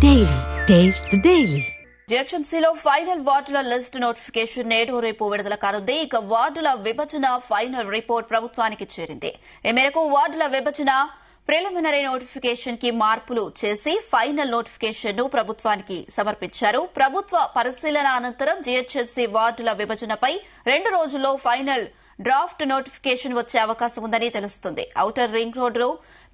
Daily. Taste the Daily. జిహెచ్ఎంసీలో final వార్డుల list notification నేడు రేపు విడుదల కానుంది. ఇక వార్డుల విభజన ఫైనల్ రిపోర్ట్ ప్రభుత్వానికి చేరింది. ఈ మేరకు వార్డుల విభజన ప్రిలిమినరీ నోటిఫికేషన్ కి మార్పులు చేసి ఫైనల్ నోటిఫికేషన్ ను ప్రభుత్వానికి సమర్పించారు. ప్రభుత్వ పరిశీలన అనంతరం జిహెచ్ఎంసీ వార్డుల విభజనపై 2 రోజుల్లో ఫైనల్ డ్రాఫ్ట్ నోటిఫికేషన్ వచ్చే అవకాశం ఉందని తెలుస్తుంది. ఔటర్ రింగ్ రోడ్డు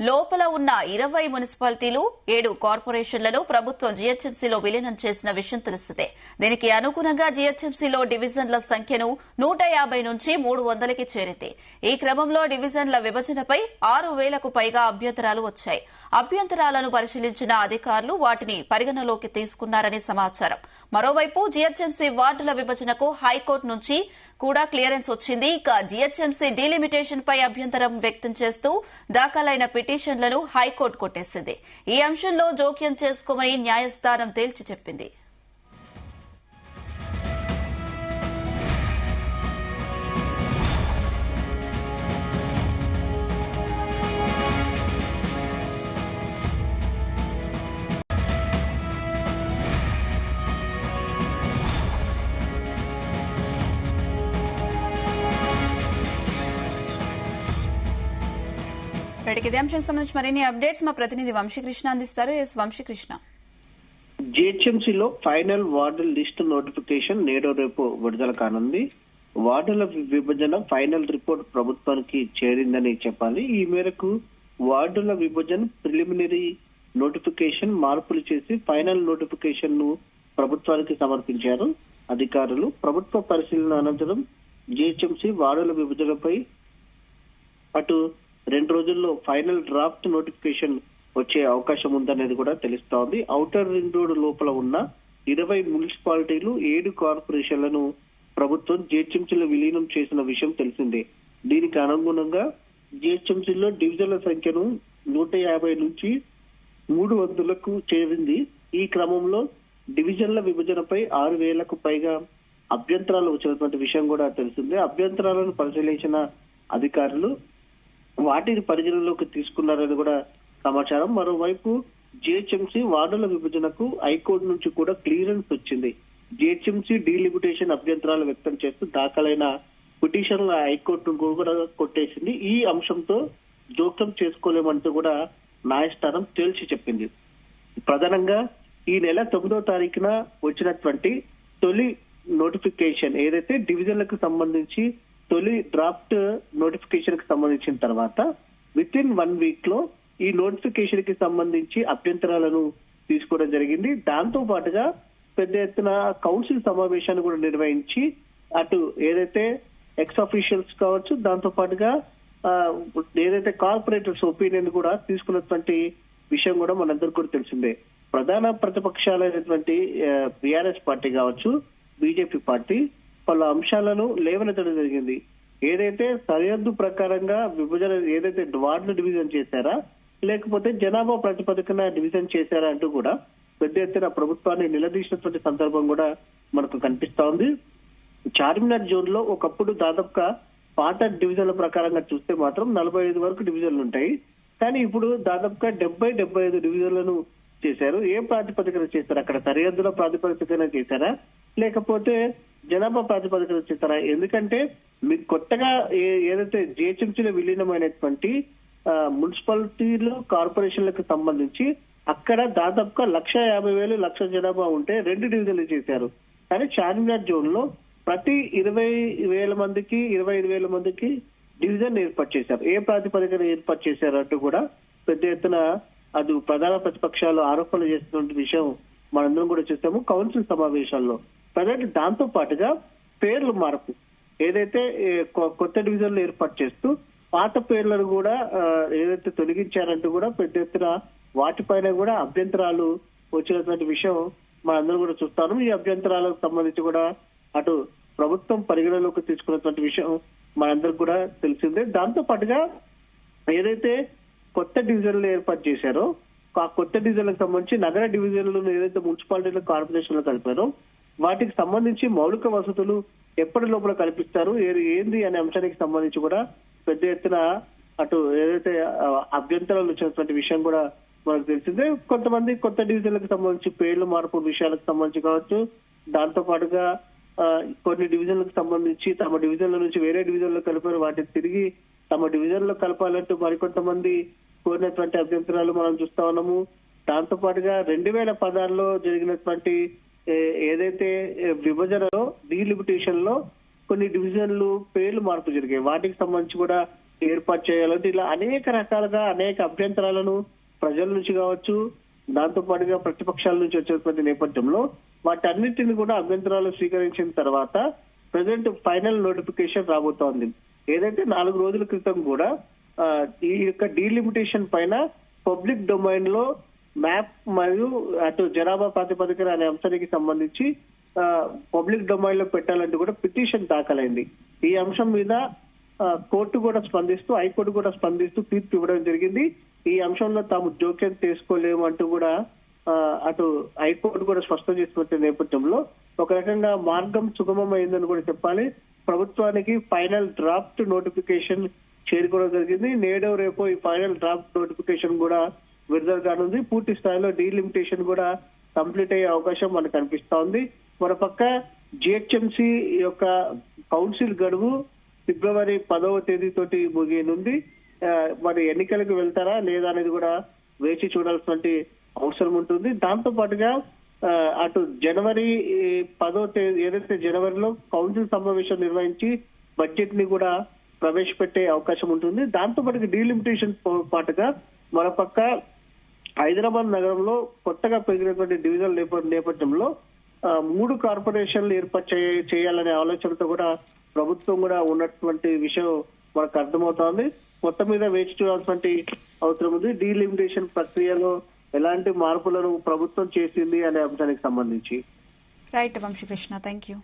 లోపల ఉన్న 20 మున్సిపాలిటీలు 7 కార్పొరేషన్లను ప్రభుత్వం జీహెచ్ఎంసీలో విలీనం చేసిన విషయం తెలిసిందే. దీనికి అనుగుణంగా జీహెచ్ఎంసీలో డివిజన్ల సంఖ్యను 150 నుంచి 300కి చేరింది. ఈ క్రమంలో డివిజన్ల విభజనపై 6,000కు పైగా అభ్యంతరాలు వచ్చాయి. అభ్యంతరాలను పరిశీలించిన అధికారులు వాటిని పరిగణలోకి తీసుకున్నారని సమాచారం. మరోవైపు జీహెచ్ఎంసీ వార్డుల విభజనకు హైకోర్టు నుంచి కూడా క్లియరెన్స్ వచ్చింది. ఇక జీహెచ్ఎంసీ డీలిమిటేషన్ పై అభ్యంతరం వ్యక్తం చేస్తూ దాఖలైన పిటిషన్లను హైకోర్టు కొట్టేసింది. ఈ అంశంలో జోక్యం చేసుకోమని న్యాయస్థానం తేల్చి చెప్పింది. ఇదే అంశానికి సంబంధించి మరిన్ని అప్డేట్స్ మా ప్రతినిధి వంశీకృష్ణ అందిస్తారు. ఎస్ వంశీకృష్ణ. జిహెచ్ఎంసీలో ఫైనల్ వార్డు లిస్ట్ నోటిఫికేషన్ నేడు రేపు విడుదల కానుంది. వార్డుల విభజన ఫైనల్ రిపోర్ట్ ప్రభుత్వానికి చేరిందని చెప్పాలి. ఈ మేరకు వార్డుల విభజన ప్రిలిమినరీ నోటిఫికేషన్ మార్పులు చేసి ఫైనల్ నోటిఫికేషన్ ను ప్రభుత్వానికి సమర్పించారు అధికారులు. ప్రభుత్వ పరిశీలన అనంతరం జిహెచ్ఎంసీ వార్డుల విభజనపై అటు 2 రోజుల్లో ఫైనల్ డ్రాఫ్ట్ నోటిఫికేషన్ వచ్చే అవకాశం ఉందనేది కూడా తెలుస్తోంది. ఔటర్ రింగ్ రోడ్ లోపల ఉన్న 20 మున్సిపాలిటీలు 7 కార్పొరేషన్లను ప్రభుత్వం జిహెచ్ఎంసీలో విలీనం చేసిన విషయం తెలిసిందే. దీనికి అనుగుణంగా జిహెచ్ఎంసీలో డివిజన్ల సంఖ్యను 150 నుంచి 300లకు చేరింది. ఈ క్రమంలో డివిజన్ల విభజనపై 6,000కు పైగా అభ్యంతరాలు వచ్చినటువంటి విషయం కూడా తెలిసిందే. అభ్యంతరాలను పరిశీలించిన అధికారులు వాటిని పరిగణలోకి తీసుకున్నారని కూడా సమాచారం. మరోవైపు జిహెచ్ఎంసీ వార్డుల విభజనకు హైకోర్టు నుంచి కూడా క్లియరెన్స్ వచ్చింది. జిహెచ్ఎంసీ డీలిమిటేషన్ అభ్యంతరాలు వ్యక్తం చేస్తూ దాఖలైన పిటిషన్ల హైకోర్టు కూడా కొట్టేసింది. ఈ అంశంతో జోక్యం చేసుకోలేమంటూ కూడా న్యాయస్థానం తేల్చి చెప్పింది. ప్రధానంగా ఈ నెల 9వ తారీఖున వచ్చినటువంటి తొలి నోటిఫికేషన్ ఏదైతే డివిజన్లకు సంబంధించి తొలి డ్రాఫ్ట్ నోటిఫికేషన్ కి సంబంధించిన తర్వాత విత్ ఇన్ 1 వీక్ లో ఈ నోటిఫికేషన్ కి సంబంధించి అభ్యంతరాలను తీసుకోవడం జరిగింది. దాంతో పాటుగా పెద్ద ఎత్తున కౌన్సిల్ సమావేశాన్ని కూడా నిర్వహించి అటు ఏదైతే ఎక్స్ అఫీషియల్స్ కావచ్చు, దాంతో పాటుగా ఏదైతే కార్పొరేటర్స్ ఒపీనియన్ కూడా తీసుకున్నటువంటి విషయం కూడా మనందరికీ కూడా తెలిసిందే. ప్రధాన ప్రతిపక్షాలైనటువంటి బీఆర్ఎస్ పార్టీ కావచ్చు, బీజేపీ పార్టీ పలు అంశాలను లేవనెత్తడం జరిగింది. ఏదైతే సరిహద్దు ప్రకారంగా విభజన ఏదైతే వార్డులు డివిజన్ చేశారా లేకపోతే జనాభా ప్రాతిపదికన డివిజన్ చేశారా అంటూ కూడా పెద్ద ఎత్తున ప్రభుత్వాన్ని నిలదీసినటువంటి సందర్భం కూడా మనకు కనిపిస్తా ఉంది. చార్మినార్ జోన్ లో ఒకప్పుడు దాదాపుగా పాత డివిజన్ల ప్రకారంగా చూస్తే మాత్రం 45 వరకు డివిజన్లు ఉంటాయి. కానీ ఇప్పుడు దాదాపుగా 70-75 డివిజన్లను చేశారు. ఏ ప్రాతిపదికన చేశారు? అక్కడ సరిహద్దుల ప్రాతిపదికన చేశారా లేకపోతే జనాభా ప్రాతిపదికన చేస్తారా? ఎందుకంటే మీకు కొత్తగా ఏదైతే జిహెచ్ఎంసీలో విలీనమైనటువంటి మున్సిపాలిటీలు కార్పొరేషన్లకు సంబంధించి అక్కడ దాదాపుగా 150,000 లక్ష జనాభా ఉంటే 2 డివిజన్లు చేశారు. కానీ చార్మినార్ జోన్ లో ప్రతి 20,000 మందికి 25,000 మందికి డివిజన్ ఏర్పాటు చేశారు. ఏ ప్రాతిపదికన ఏర్పాటు చేశారు అంటూ కూడా పెద్ద ఎత్తున అది ప్రధాన ప్రతిపక్షాలు ఆరోపణలు చేస్తున్న విషయం మనందరం కూడా చూసాము కౌన్సిల్ సమావేశాల్లో. ప్రజెంట్ దాంతో పాటుగా పేర్లు మార్పు ఏదైతే కొత్త డివిజన్లు ఏర్పాటు చేస్తూ పాత పేర్లను కూడా ఏదైతే తొలగించారంటూ కూడా పెద్ద ఎత్తున వాటిపైన కూడా అభ్యంతరాలు వచ్చినటువంటి విషయం మనందరం కూడా చూస్తాము. ఈ అభ్యంతరాలకు సంబంధించి కూడా అటు ప్రభుత్వం పరిగణలోకి తీసుకున్నటువంటి విషయం మనందరికి కూడా తెలిసిందే. దాంతో పాటుగా ఏదైతే కొత్త డివిజన్లు ఏర్పాటు చేశారో ఆ కొత్త డివిజన్లకు సంబంధించి నగర డివిజన్లను ఏదైతే మున్సిపాలిటీలు కార్పొరేషన్లు కలిపారో వాటికి సంబంధించి మౌలిక వసతులు ఎప్పటి లోపల కల్పిస్తారు ఏంది అనే అంశానికి సంబంధించి కూడా పెద్ద ఎత్తున అటు ఏదైతే అభ్యంతరాలు వచ్చినటువంటి విషయం కూడా మనకు తెలిసిందే. కొంతమంది కొత్త డివిజన్లకు సంబంధించి పేర్లు మార్పు విషయాలకు సంబంధించి కావచ్చు, దాంతో పాటుగా కొన్ని డివిజన్లకు సంబంధించి తమ డివిజన్ల నుంచి వేరే డివిజన్ లో కలిపారు, వాటిని తిరిగి తమ డివిజన్ లో కలపాలంటూ మరికొంతమంది కోరినటువంటి అభ్యంతరాలు మనం చూస్తా ఉన్నాము. దాంతో పాటుగా 2016లో జరిగినటువంటి ఏదైతే విభజనలో డీలిమిటేషన్ లో కొన్ని డివిజన్లు పేర్లు మార్పు జరిగాయి, వాటికి సంబంధించి కూడా ఏర్పాటు చేయాలంటే ఇలా అనేక రకాలుగా అనేక అభ్యంతరాలను ప్రజల నుంచి కావచ్చు, దాంతో పాటుగా ప్రతిపక్షాల నుంచి వచ్చేటువంటి నేపథ్యంలో వాటన్నిటిని కూడా అభ్యంతరాలు స్వీకరించిన తర్వాత ప్రజెంట్ ఫైనల్ నోటిఫికేషన్ రాబోతోంది. ఏదైతే 4 రోజుల క్రితం కూడా ఈ యొక్క డీలిమిటేషన్ పైన పబ్లిక్ డొమైన్ లో మ్యాప్ మరియు అటు జనాభా ప్రాతిపదికన అనే అంశానికి సంబంధించి పబ్లిక్ డొమైన్ లో పెట్టాలంటూ కూడా పిటిషన్ దాఖలైంది. ఈ అంశం మీద కోర్టు కూడా స్పందిస్తూ, హైకోర్టు కూడా స్పందిస్తూ తీర్పు ఇవ్వడం జరిగింది. ఈ అంశంలో తాము జోక్యం చేసుకోలేము అంటూ కూడా అటు హైకోర్టు కూడా స్పష్టం చేసిన నేపథ్యంలో ఒక రకంగా మార్గం సుగమమైందని కూడా చెప్పాలి. ప్రభుత్వానికి ఫైనల్ డ్రాఫ్ట్ నోటిఫికేషన్ చేరుకోవడం జరిగింది. నేడో రేపు ఈ ఫైనల్ డ్రాఫ్ట్ నోటిఫికేషన్ కూడా విడుదల కానుంది. పూర్తి స్థాయిలో డీలిమిటేషన్ కూడా కంప్లీట్ అయ్యే అవకాశం మనకు కనిపిస్తా ఉంది. మరోపక్క జిహెచ్ఎంసీ యొక్క కౌన్సిల్ గడువు ఫిబ్రవరి 10వ తేదీతోటి ముగియనుంది. మరి ఎన్నికలకు వెళ్తారా లేదా అనేది కూడా వేచి చూడాల్సిన అవసరం ఉంటుంది. దాంతో పాటుగా అటు జనవరి 10వ తేదీ ఏదైతే జనవరిలో కౌన్సిల్ సమావేశం నిర్వహించి బడ్జెట్ ని కూడా ప్రవేశపెట్టే అవకాశం ఉంటుంది. దాంతో పాటుగా డీలిమిటేషన్ పాటుగా మరోపక్క హైదరాబాద్ నగరంలో కొత్తగా పెరిగినటువంటి డివిజన్ నేపథ్యంలో 3 కార్పొరేషన్లు ఏర్పాటు చేయాలనే ఆలోచనతో కూడా ప్రభుత్వం కూడా ఉన్నటువంటి విషయం మనకు అర్థమవుతోంది. మొత్తం మీద వేచి చూడాల్సిన అవసరం ఉంది. డీలిమిటేషన్ ప్రక్రియలో ఎలాంటి మార్పులను ప్రభుత్వం చేసింది అనే అంశానికి సంబంధించి. Right Vamshikrishna, thank you.